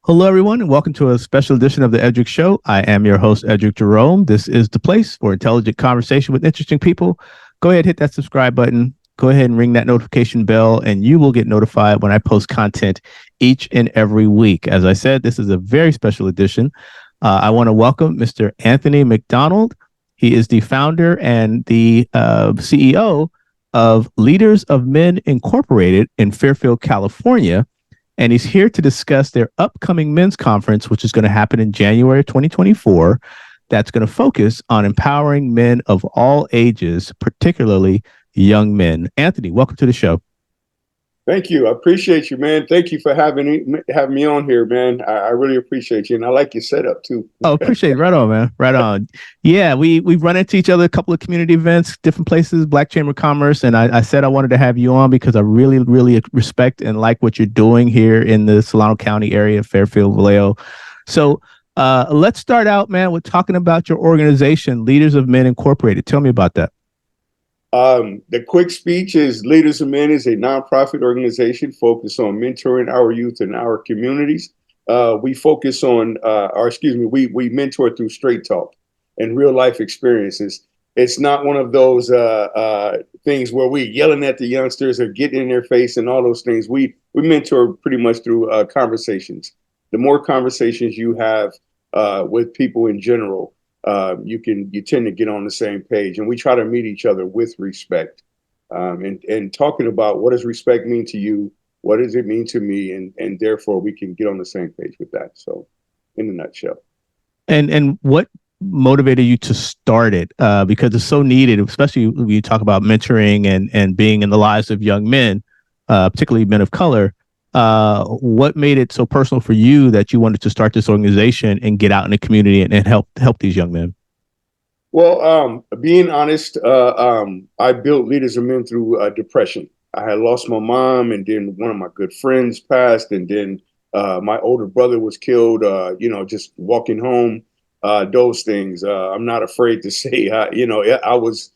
Hello, everyone, and welcome to a special edition of the Edric Show. I am your host, Edric Jerome. This is the place for intelligent conversation with interesting people. Go ahead, hit that subscribe button. Go ahead and ring that notification bell, and you will get notified when I post content each and every week. As I said, this is a very special edition. I want to welcome Mr. Anthony McDonald. He is the founder and the CEO of Leaders of Men Incorporated in Fairfield, California. And he's here to discuss their upcoming men's conference, which is going to happen in January 2024. That's going to focus on empowering men of all ages, particularly young men. Anthony, welcome to the show. Thank you. I appreciate you, man. Thank you for having me on here, man. I really appreciate you, and I like your setup too. Oh, appreciate it. Right on, man. Right on. Yeah, we've run into each other a couple of community events, different places, Black Chamber of Commerce, and I said I wanted to have you on because I really, really respect and like what you're doing here in the Solano County area, Fairfield, Vallejo. So let's start out, man, with talking about your organization, Leaders of Men Incorporated. Tell me about that. The quick speech is Leaders of Men is a nonprofit organization focused on mentoring our youth in our communities. We focus on, we mentor through straight talk and real life experiences. It's not one of those things where we yelling at the youngsters or getting in their face and all those things. We mentor pretty much through conversations. The more conversations you have with people in general, you tend to get on the same page, and we try to meet each other with respect, and talking about what does respect mean to you, what does it mean to me, and therefore we can get on the same page with that. So, in a nutshell. And what motivated you to start it? Because it's so needed, especially when you talk about mentoring and being in the lives of young men, particularly men of color. What made it so personal for you that you wanted to start this organization and get out in the community and help these young men? Well, being honest, I built Leaders of Men through depression. I had lost my mom, and then one of my good friends passed, and then my older brother was killed. Just walking home, those things. I'm not afraid to say, I was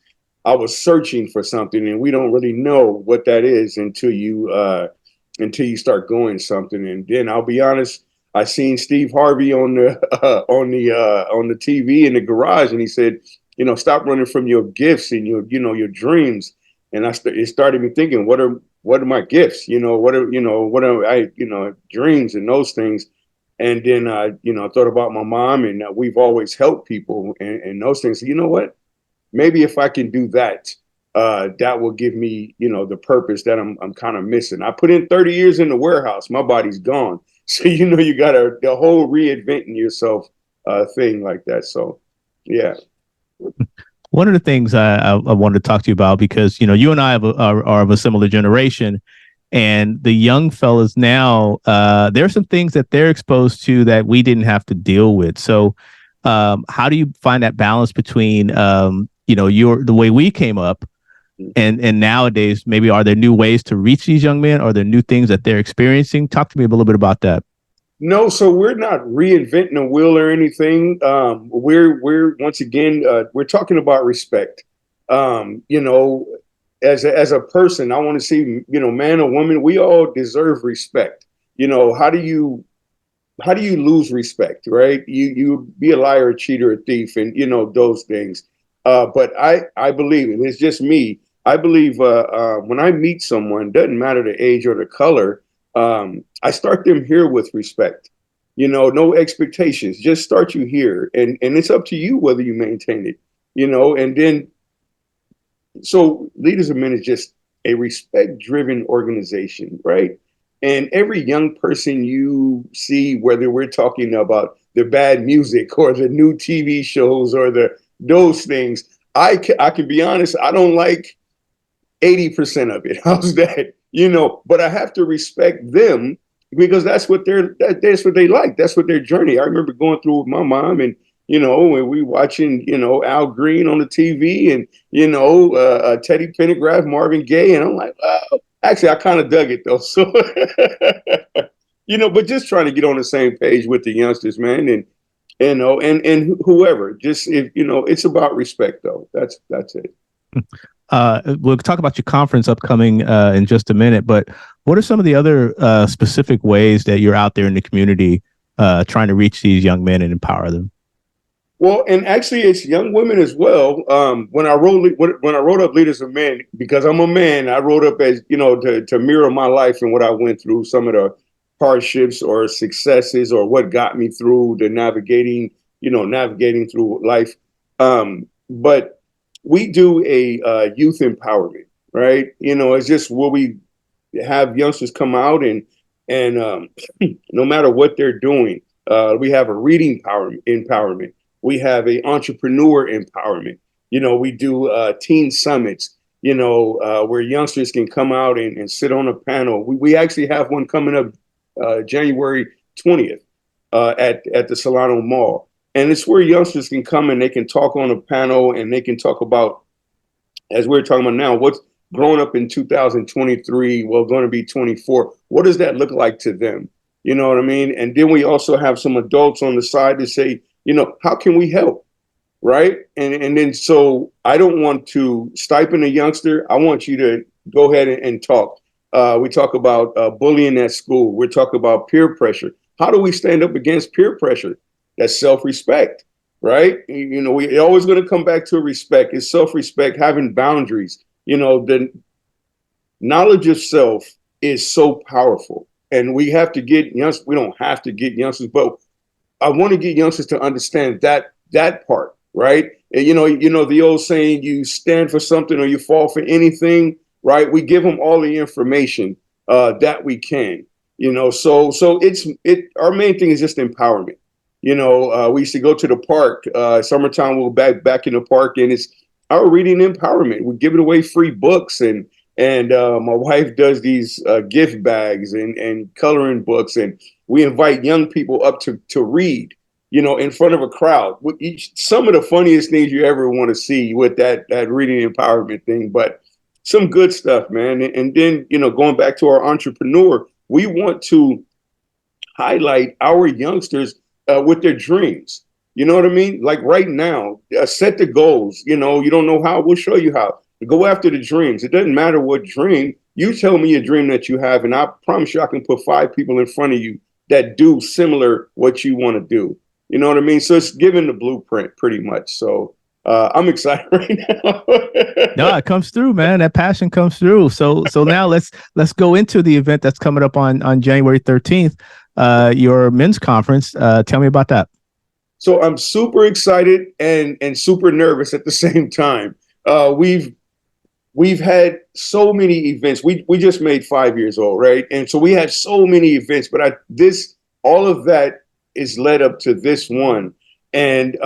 searching for something, and we don't really know what that is until you start going something. And then I'll be honest, I seen Steve Harvey on the TV in the garage, and he said, stop running from your gifts and your dreams. And it started me thinking, what are my gifts? What are dreams and those things. And then I thought about my mom, and we've always helped people and those things. So you know what? Maybe if I can do that, that will give me, the purpose that I'm kind of missing. I put in 30 years in the warehouse. My body's gone. So, you got the whole reinventing yourself thing like that. So, yeah. One of the things I wanted to talk to you about, because, you and I are of a similar generation, and the young fellas now, there are some things that they're exposed to that we didn't have to deal with. So how do you find that balance between, the way we came up, and nowadays, maybe are there new ways to reach these young men? Are there new things that they're experiencing? Talk to me a little bit about that. No, so we're not reinventing a wheel or anything. We're once again, we're talking about respect. As a person, I want to see, man or woman, we all deserve respect. How do you lose respect, right? You be a liar, a cheater, a thief, and those things. But I believe, and it's just me, I believe when I meet someone, doesn't matter the age or the color, I start them here with respect. No expectations, just start you here. And it's up to you whether you maintain it, and then, so Leaders of Men is just a respect-driven organization, right? And every young person you see, whether we're talking about the bad music or the new TV shows or those things, I can be honest, I don't like 80% of it. How's that? But I have to respect them because that's what that's what they like. That's what their journey. I remember going through with my mom, and when we watching, Al Green on the TV, and Teddy Pendergrass, Marvin Gaye, and I'm like, oh, actually, I kind of dug it though. So, but just trying to get on the same page with the youngsters, man, and whoever. Just it's about respect though. That's it. We'll talk about your conference upcoming in just a minute, but what are some of the other specific ways that you're out there in the community trying to reach these young men and empower them? Well, and actually, it's young women as well. When I wrote up Leaders of Men, because I'm a man, I wrote up as to mirror my life and what I went through, some of the hardships or successes, or what got me through the navigating through life. But we do a youth empowerment, right? It's just where we have youngsters come out and no matter what they're doing, we have a reading empowerment. We have a entrepreneur empowerment. We do teen summits. Where youngsters can come out and sit on a panel. We actually have one coming up January 20th at the Solano Mall, and it's where youngsters can come and they can talk on a panel and they can talk about, as we're talking about now, what's growing up in 2023, well, going to be 24. What does that look like to them? You know what I mean? And then we also have some adults on the side to say, how can we help? Right. And then so I don't want to stipend a youngster. I want you to go ahead and talk. We talk about bullying at school. We talk about peer pressure. How do we stand up against peer pressure? That's self-respect, right? We're always going to come back to respect. It's self-respect, having boundaries. The knowledge of self is so powerful. And we have to get youngsters. We don't have to get youngsters, but I want to get youngsters to understand that part, right? And the old saying, you stand for something or you fall for anything, right? We give them all the information that we can, so our main thing is just empowerment. We used to go to the park, summertime, we'll back in the park, and it's our reading empowerment. We give it away free books, and my wife does these gift bags and coloring books, and we invite young people up to read, in front of a crowd. Some of the funniest things you ever want to see with that reading empowerment thing, but some good stuff, man. And then, going back to our entrepreneur, we want to highlight our youngsters with their dreams. You know what I mean? Like right now, set the goals. You don't know how, we'll show you how. Go after the dreams. It doesn't matter what dream. You tell me a dream that you have, and I promise you I can put 5 people in front of you that do similar what you want to do. You know what I mean? So it's giving the blueprint pretty much. So I'm excited right now. No, it comes through, man. That passion comes through. So now let's go into the event that's coming up on January 13th, your men's conference. Tell me about that. So I'm super excited and super nervous at the same time. We've had so many events. We just made 5 years old, right? And so we had so many events, but all of that is led up to this one. And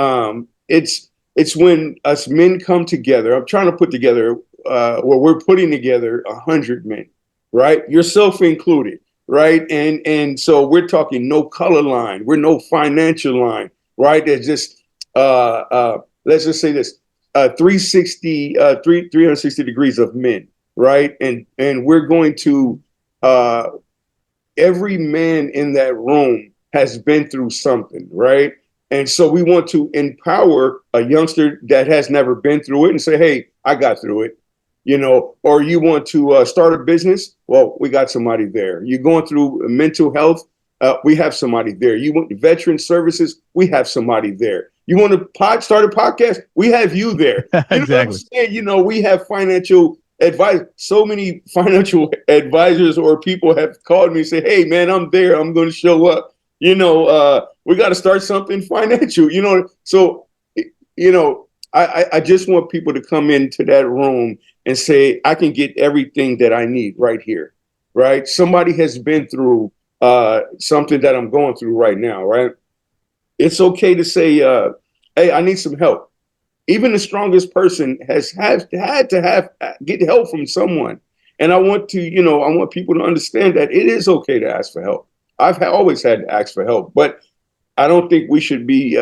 it's when us men come together. I'm trying to put together we're putting together 100 men, right? Yourself included, right? And so we're talking no color line, we're no financial line, right? There's just let's just say this. 360 degrees of men, right? And we're going to every man in that room has been through something, right? And so we want to empower a youngster that has never been through it and say, hey, I got through it. Or you want to start a business? Well, we got somebody there. You're going through mental health? We have somebody there. You want veteran services? We have somebody there. You want to start a podcast? We have you there. Exactly. We have financial advice. So many financial advisors or people have called me and say, hey, man, I'm there. I'm going to show up. We got to start something financial, So, I just want people to come into that room and say, I can get everything that I need right here, right? Somebody has been through something that I'm going through right now, right? It's okay to say, hey, I need some help. Even the strongest person had to get help from someone. And I want people to understand that it is okay to ask for help. I've always had to ask for help, but I don't think we should be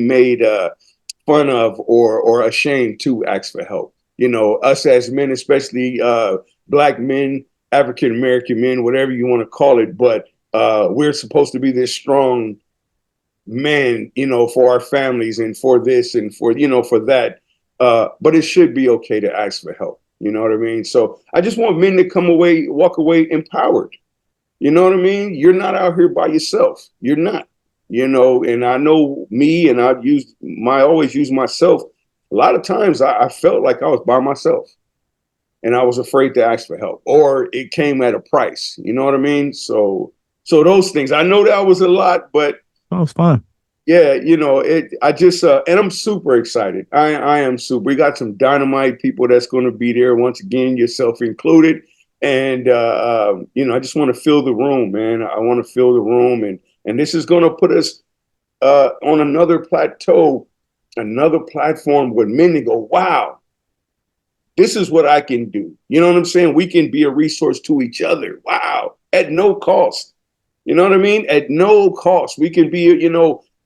made fun of or ashamed to ask for help. Us as men, especially Black men, African American men, whatever you want to call it, but we're supposed to be this strong man, for our families and for this and for that. But it should be okay to ask for help. You know what I mean? So I just want men to walk away empowered. You know what I mean? You're not out here by yourself. You're not, and I know me, and always use myself. A lot of times I felt like I was by myself and I was afraid to ask for help, or it came at a price. You know what I mean? So those things, I know that was a lot, but Oh, it's fun. yeah, I just, and I'm super excited. I am super. We got some dynamite people that's going to be there once again, yourself included. And, I just want to fill the room, man. I want to fill the room. And this is going to put us on another plateau, another platform with men to go, wow, this is what I can do. You know what I'm saying? We can be a resource to each other. Wow. At no cost. You know what I mean? At no cost. We can be,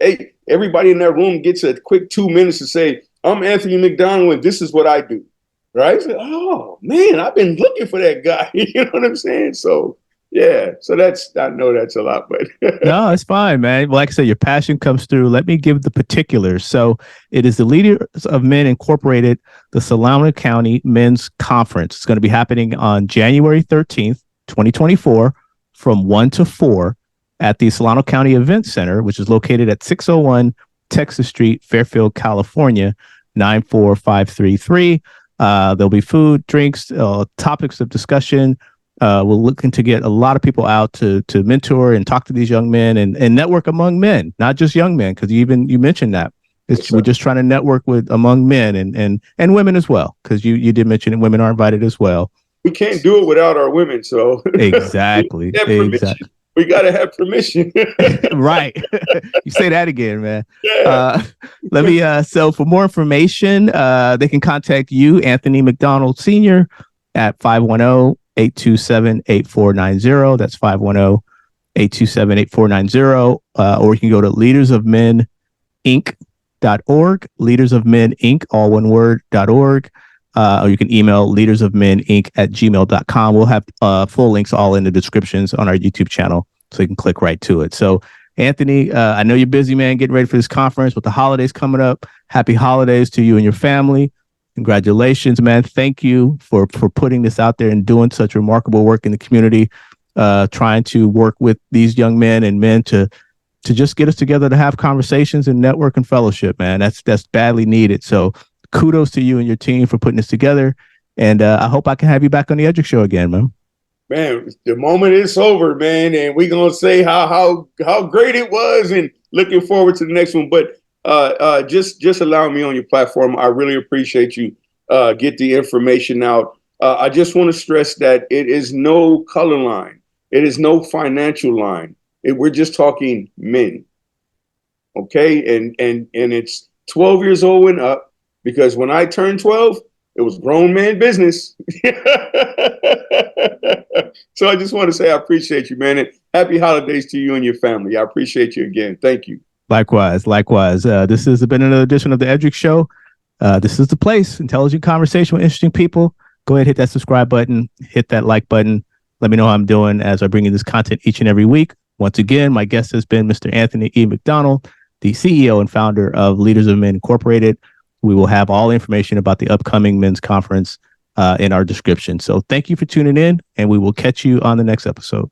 hey, everybody in that room gets a quick 2 minutes to say, I'm Anthony McDonald and this is what I do. Right? So, oh man, I've been looking for that guy. You know what I'm saying? So yeah. So I know that's a lot, but No, it's fine, man. Like I said, your passion comes through. Let me give the particulars. So it is the Leaders of Men Incorporated, the Solano County Men's Conference. It's going to be happening on January 13th, 2024, from 1 to 4 at the Solano County Event Center, which is located at 601 Texas Street, Fairfield, California, 94533. There'll be food, drinks, topics of discussion. We're looking to get a lot of people out to mentor and talk to these young men and network among men, not just young men, because you mentioned that. We're just trying to network among men and women as well, because you did mention that women are invited as well. We can't do it without our women, so exactly. We got to have permission. Right. You say that again, man. Yeah. Let me, so for more information, they can contact you, Anthony McDonald Sr., at 510-827-8490. That's 510-827-8490. Or you can go to leadersofmeninc.org, leadersofmeninc, all one word.org. Or you can email leadersofmeninc@gmail.com. We'll have full links all in the descriptions on our YouTube channel, so you can click right to it. So, Anthony, I know you're busy, man, getting ready for this conference with the holidays coming up. Happy holidays to you and your family. Congratulations, man. Thank you for putting this out there and doing such remarkable work in the community, trying to work with these young men and men to just get us together to have conversations and network and fellowship, man. That's badly needed. So kudos to you and your team for putting this together. And I hope I can have you back on the Edric Show again, man. Man, the moment is over, man, and we're gonna say how great it was, and looking forward to the next one. But just allow me on your platform. I really appreciate you. Get the information out. I just want to stress that it is no color line. It is no financial line. We're just talking men. Okay, and it's 12 years old and up, because when I turned 12, it was grown man business. So I just want to say I appreciate you, man, and happy holidays to you and your family. I appreciate you again. Thank you. Likewise. This has been another edition of the Edric Show. This is the place. Intelligent conversation with interesting people. Go ahead, hit that subscribe button, hit that like button. Let me know how I'm doing as I bring you this content each and every week. Once again, my guest has been Mr. Anthony E. McDonald, the CEO and founder of Leaders of Men Incorporated. We will have all information about the upcoming men's conference in our description. So thank you for tuning in, and we will catch you on the next episode.